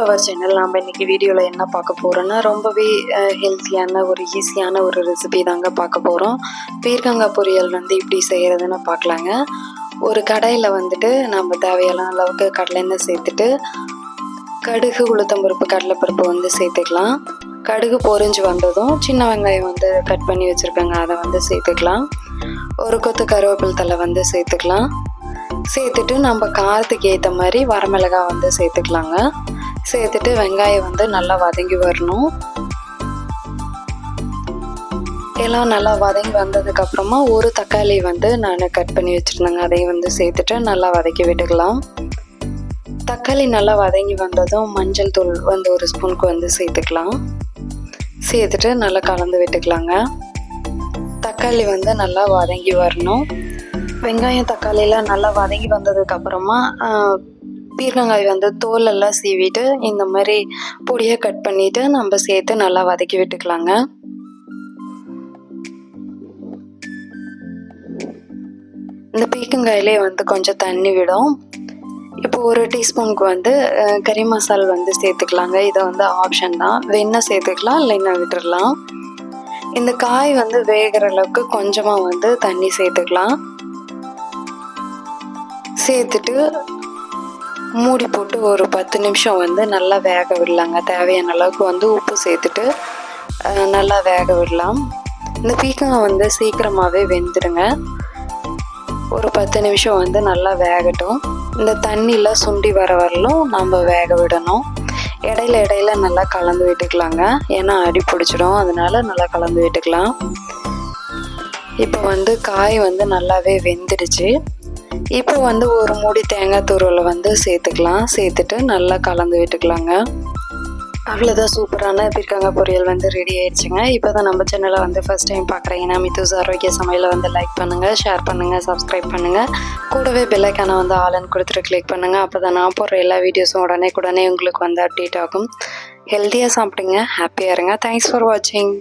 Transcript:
Our channel. நாம் இன்றைக்கி வீடியோவில் என்ன பார்க்க போகிறோன்னா, ரொம்பவே ஹெல்த்தியான ஒரு ஈஸியான ஒரு ரெசிபி தாங்க பார்க்க போகிறோம். பீர்க்கங்காய் பொரியல் எப்படி செய்கிறதுன்னு பார்க்கலாங்க. ஒரு கடாயில் நம்ம தேவையான அளவுக்கு கடலெண்ணெய் சேர்த்துட்டு கடுகு, உளுத்தம்பருப்பு, கடலைப்பருப்பு சேர்த்துக்கலாம். கடுகு பொரிஞ்சு வந்ததும் சின்ன வெங்காயம் கட் பண்ணி வச்சுருக்காங்க, அதை சேர்த்துக்கலாம். ஒரு கொத்து கருவேப்பிலை தழை சேர்த்துக்கலாம். சேர்த்துட்டு நம்ம காரத்துக்கு ஏற்ற மாதிரி வரமிளகாய் சேர்த்துக்கலாங்க. சேர்த்துட்டு வெங்காயம் நல்லா வதங்கி வரணும். எல்லாம் நல்லா வதங்கி வந்ததுக்கப்புறமா ஒரு தக்காளி நான் கட் பண்ணி வச்சுருந்தேங்க, அதையும் சேர்த்துட்டு நல்லா வதக்கி விட்டுக்கலாம். தக்காளி நல்லா வதங்கி வந்ததும் மஞ்சள் தூள் ஒரு ஸ்பூனுக்கு சேர்த்துக்கலாம். சேர்த்துட்டு நல்லா கலந்து விட்டுக்கலாங்க. தக்காளி நல்லா வதங்கி வரணும். வெங்காயம் தக்காளியெல்லாம் நல்லா வதங்கி வந்ததுக்கப்புறமா பீர்க்கங்காய் தோலெல்லாம் சீவிட்டு இந்த மாதிரி பொடியை கட் பண்ணிவிட்டு நம்ம சேர்த்து நல்லா வதக்கி விட்டுக்கலாங்க. இந்த பீர்க்கங்காயிலே கொஞ்சம் தண்ணி விடும். இப்போ ஒரு டீஸ்பூனுக்கு கறி மசால் சேர்த்துக்கலாங்க. இதை ஆப்ஷன் தான், வேணா சேர்த்துக்கலாம் இல்லைன்னா விட்டுடலாம். இந்த காய் வேகிற அளவுக்கு கொஞ்சமாக தண்ணி சேர்த்துக்கலாம். சேர்த்துட்டு மூடி போட்டு ஒரு 10 நிமிஷம் நல்லா வேக விடலாங்க. தேவையான அளவுக்கு உப்பு சேர்த்துட்டு நல்லா வேக விடலாம். இந்த பீர்க்கங்காய் சீக்கிரமாகவே வெந்துடுங்க. ஒரு 10 நிமிஷம் நல்லா வேகட்டும். இந்த தண்ணியில் சுண்டி வர வரலும் நம்ம வேக விடணும். இடையில நல்லா கலந்து விட்டுக்கலாங்க, ஏன்னா அடி பிடிச்சிடும், அதனால நல்லா கலந்து விட்டுக்கலாம். இப்போ காய் நல்லாவே வெந்துடுச்சு. இப்போ ஒரு மூடி தேங்காய் துருவலை சேர்த்துக்கலாம். சேர்த்துட்டு நல்லா கலந்து விட்டுக்கலாங்க. அவ்வளோதான், சூப்பரான பீர்க்கங்காய் பொரியல் ரெடி ஆயிடுச்சுங்க. இப்போ தான் நம்ம சேனலை ஃபஸ்ட் டைம் பார்க்குறீங்கன்னா மித்துஸ் ஆரோக்கிய சமையலை லைக் பண்ணுங்கள், ஷேர் பண்ணுங்கள், சப்ஸ்கிரைப் பண்ணுங்கள். கூடவே பெல்லைக்கான ஆல்னு கொடுத்துட்டு கிளிக் பண்ணுங்கள். அப்போ தான் நான் போடுற எல்லா வீடியோஸும் உடனே உங்களுக்கு அப்டேட் ஆகும். ஹெல்த்தியாக சாப்பிடுங்க, ஹாப்பியாக இருங்க. தேங்க்ஸ் ஃபார் வாட்சிங்.